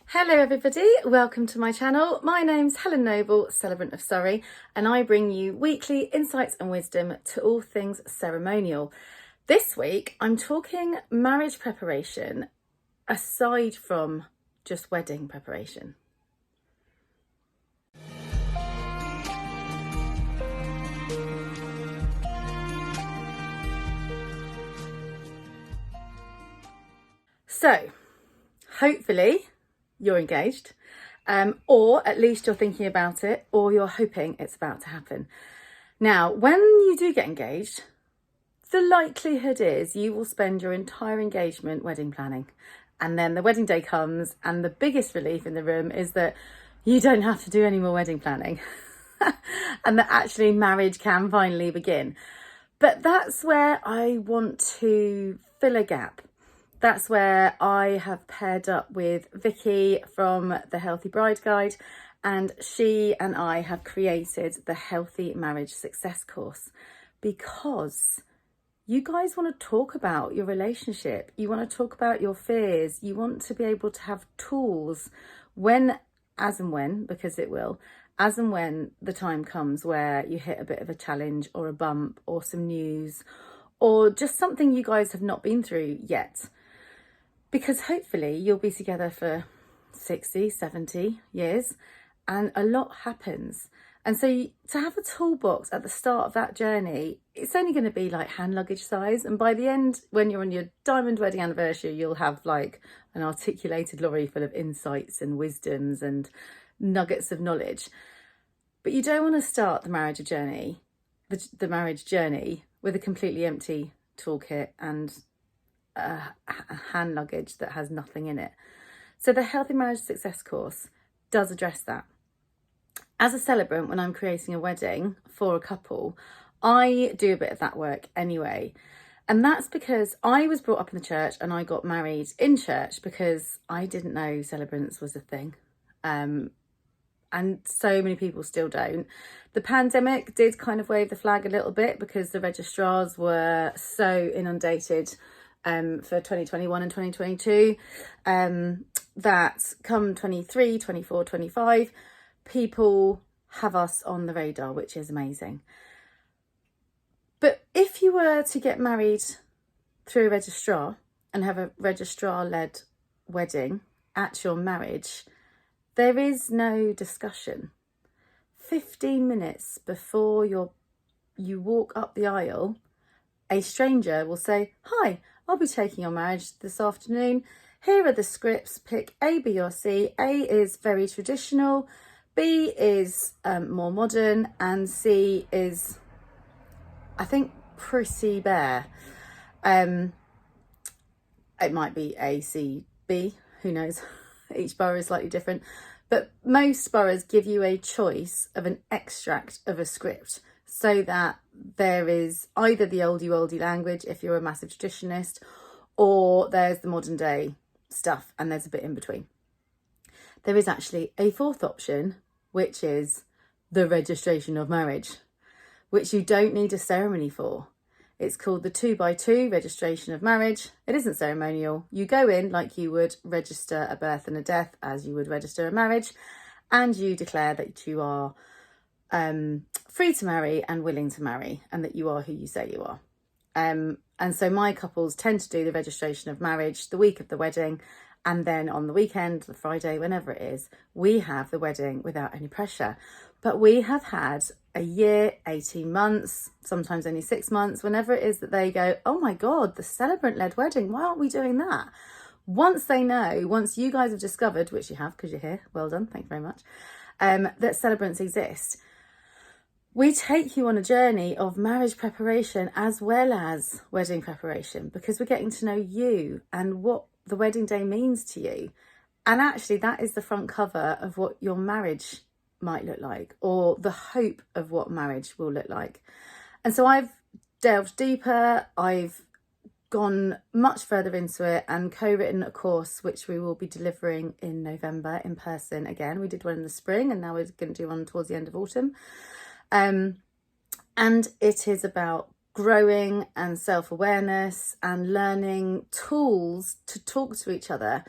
Hello everybody, welcome to my channel. My name's Helen Noble, celebrant of Surrey, and I bring you weekly insights and wisdom to all things ceremonial. This week I'm talking marriage preparation aside from just wedding preparation. So, hopefully you're engaged, or at least you're thinking about it, or you're hoping it's about to happen. Now, when you do get engaged, the likelihood is you will spend your entire engagement wedding planning. And then the wedding day comes, and the biggest relief in the room is that you don't have to do any more wedding planning and that actually marriage can finally begin. But that's where I want to fill a gap. That's where I have paired up with Vicky from the Healthy Bride Guide, and she and I have created the Healthy Marriage Success course because you guys want to talk about your relationship. You want to talk about your fears. You want to be able to have tools as and when the time comes where you hit a bit of a challenge or a bump or some news or just something you guys have not been through yet. Because hopefully you'll be together for 60, 70 years and a lot happens. And so to have a toolbox at the start of that journey, it's only going to be like hand luggage size. And by the end, when you're on your diamond wedding anniversary, you'll have like an articulated lorry full of insights and wisdoms and nuggets of knowledge. But you don't want to start the marriage journey with a completely empty toolkit and a hand luggage that has nothing in it. So the Healthy Marriage Success course does address that. As a celebrant, when I'm creating a wedding for a couple, I do a bit of that work anyway. And that's because I was brought up in the church and I got married in church because I didn't know celebrants was a thing. And so many people still don't. The pandemic did kind of wave the flag a little bit because the registrars were so inundated for 2021 and 2022 that come 23, 24, 25, people have us on the radar, which is amazing. But if you were to get married through a registrar and have a registrar-led wedding at your marriage, there is no discussion. 15 minutes before you walk up the aisle, a stranger will say, "Hi, I'll be taking your marriage this afternoon. Here are the scripts. Pick A, B or C. A is very traditional, B is more modern, and C is, I think, pretty bare." It might be A, C, B, who knows? Each borough is slightly different. But most boroughs give you a choice of an extract of a script so that there is either the oldie language if you're a massive traditionalist, or there's the modern day stuff and there's a bit in between. There is actually a fourth option, which is the registration of marriage, which you don't need a ceremony for. It's called the 2x2 registration of marriage. It isn't ceremonial. You go in like you would register a birth and a death, as you would register a marriage, and you declare that you are free to marry and willing to marry, and that you are who you say you are. And so my couples tend to do the registration of marriage the week of the wedding, and then on the weekend, the Friday, whenever it is, we have the wedding without any pressure. But we have had a year, 18 months, sometimes only 6 months, whenever it is that they go, "Oh my God, the celebrant-led wedding, why aren't we doing that?" Once you guys have discovered, which you have because you're here, well done, thank you very much, that celebrants exist, we take you on a journey of marriage preparation as well as wedding preparation, because we're getting to know you and what the wedding day means to you. And actually that is the front cover of what your marriage might look like, or the hope of what marriage will look like. And so I've delved deeper, I've gone much further into it and co-written a course which we will be delivering in November in person again. We did one in the spring and now we're going to do one towards the end of autumn. And it is about growing and self-awareness and learning tools to talk to each other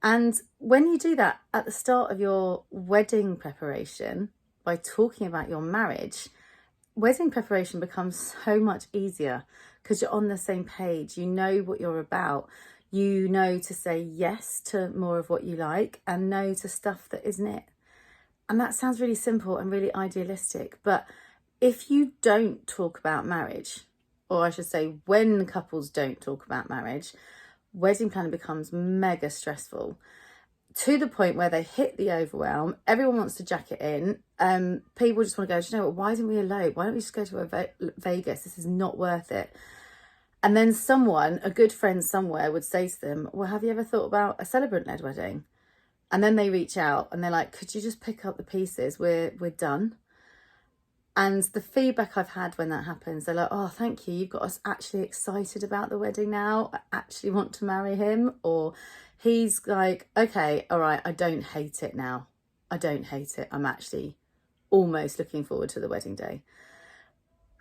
And when you do that at the start of your wedding preparation, by talking about your marriage, wedding preparation becomes so much easier because you're on the same page. You know what you're about. You know to say yes to more of what you like and no to stuff that isn't it. And that sounds really simple and really idealistic. But if you don't talk about marriage, or I should say when couples don't talk about marriage, wedding planning becomes mega stressful to the point where they hit the overwhelm. Everyone wants to jack it in. People just want to go, do you know what, why didn't we elope? Why don't we just go to Vegas? This is not worth it. And then someone, a good friend somewhere, would say to them, well, have you ever thought about a celebrant-led wedding? And then they reach out and they're like, could you just pick up the pieces? We're done. And the feedback I've had when that happens, they're like, oh, thank you. You've got us actually excited about the wedding now. I actually want to marry him. Or he's like, okay, all right, I don't hate it now. I don't hate it. I'm actually almost looking forward to the wedding day.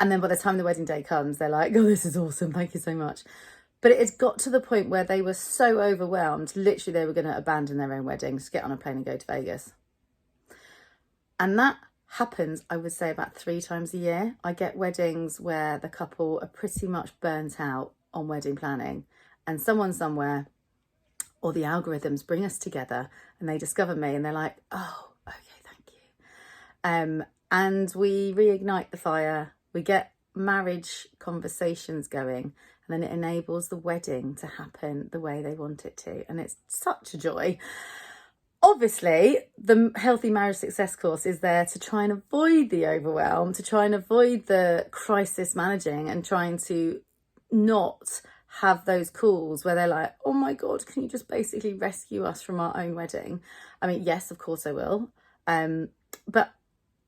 And then by the time the wedding day comes, they're like, oh, this is awesome. Thank you so much. But it got to the point where they were so overwhelmed, literally they were going to abandon their own weddings, get on a plane and go to Vegas. And that happens, I would say, about 3 times a year. I get weddings where the couple are pretty much burnt out on wedding planning, and someone somewhere, or the algorithms, bring us together and they discover me and they're like, oh, okay, thank you. And we reignite the fire. We get marriage conversations going, and then it enables the wedding to happen the way they want it to. And it's such a joy. Obviously, the Healthy Marriage Success course is there to try and avoid the overwhelm, to try and avoid the crisis managing, and trying to not have those calls where they're like, oh my God, can you just basically rescue us from our own wedding? I mean, yes, of course I will. But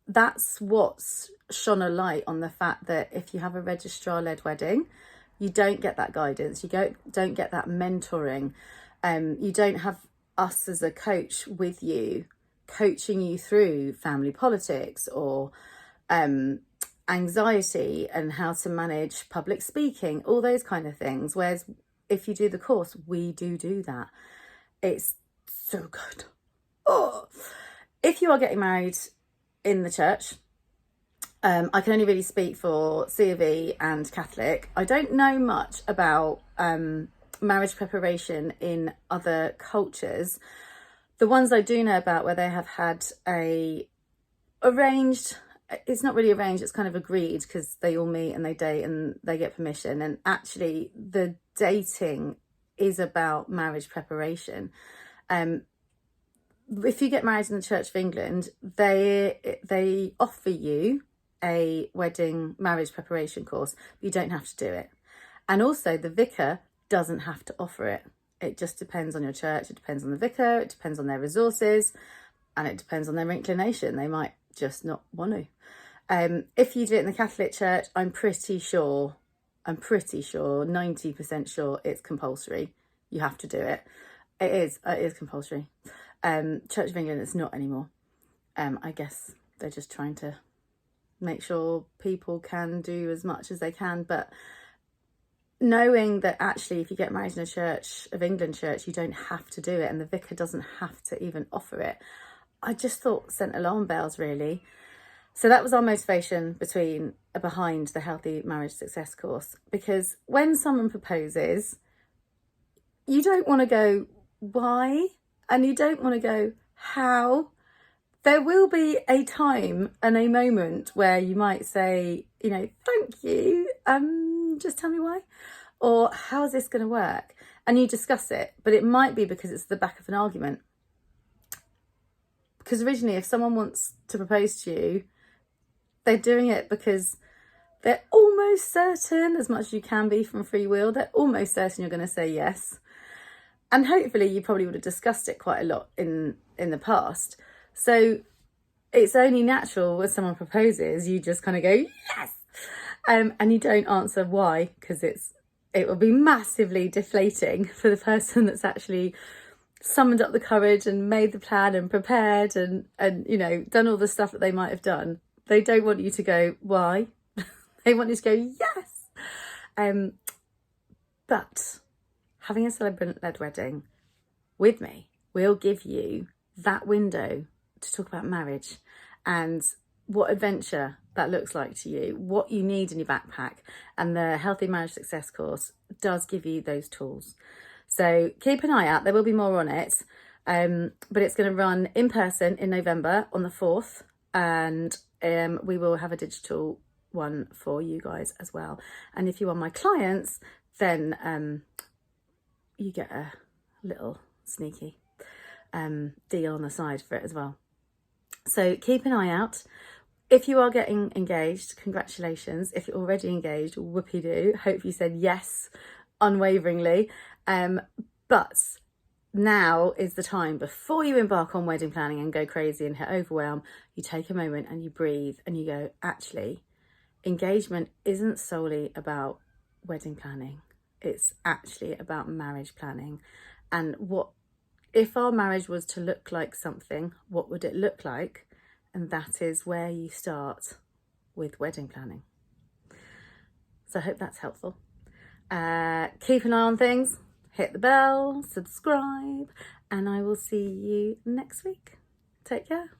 that's what's shone a light on the fact that if you have a registrar-led wedding, you don't get that guidance, you don't get that mentoring, you don't have us as a coach with you, coaching you through family politics or anxiety and how to manage public speaking, all those kind of things. Whereas if you do the course, we do that. It's so good. Oh, if you are getting married in the church, I can only really speak for C of E and Catholic. I don't know much about marriage preparation in other cultures. The ones I do know about where they have had a arranged, it's not really arranged, it's kind of agreed, because they all meet and they date and they get permission, and actually the dating is about marriage preparation. If you get married in the Church of England, they offer you a wedding marriage preparation course, but you don't have to do it. And also the vicar doesn't have to offer it. It just depends on your church, it depends on the vicar, it depends on their resources, and it depends on their inclination. They might just not want to. If you do it in the Catholic Church, I'm pretty sure, 90% sure it's compulsory. You have to do it. It is compulsory. Church of England, it's not anymore. I guess they're just trying to make sure people can do as much as they can, but knowing that actually if you get married in a Church of England church, you don't have to do it, and the vicar doesn't have to even offer it, I just thought sent alarm bells, really. So that was our motivation behind the Healthy Marriage Success course, because when someone proposes, you don't want to go, why? And you don't want to go, how? There will be a time and a moment where you might say, thank you, just tell me why. Or how's this going to work? And you discuss it, but it might be because it's the back of an argument. Because originally, if someone wants to propose to you, they're doing it because they're almost certain, as much as you can be from free will, they're almost certain you're going to say yes. And hopefully you probably would have discussed it quite a lot in the past. So it's only natural when someone proposes, you just kind of go, yes! And you don't answer why, because it will be massively deflating for the person that's actually summoned up the courage and made the plan and prepared and done all the stuff that they might have done. They don't want you to go, why? They want you to go, yes! But having a celebrant-led wedding with me will give you that window to talk about marriage and what adventure that looks like to you, what you need in your backpack. And the Healthy Marriage Success course does give you those tools. So keep an eye out. There will be more on it. But it's going to run in person in November on the 4th. And we will have a digital one for you guys as well. And if you are my clients, then you get a little sneaky deal on the side for it as well. So keep an eye out. If you are getting engaged, congratulations. If you're already engaged, whoopee-doo. Hope you said yes unwaveringly. But now is the time, before you embark on wedding planning and go crazy and hit overwhelm, you take a moment and you breathe and you go, actually, engagement isn't solely about wedding planning. It's actually about marriage planning. And what if our marriage was to look like something, what would it look like? And that is where you start with wedding planning. So I hope that's helpful. Keep an eye on things, hit the bell, subscribe, and I will see you next week. Take care.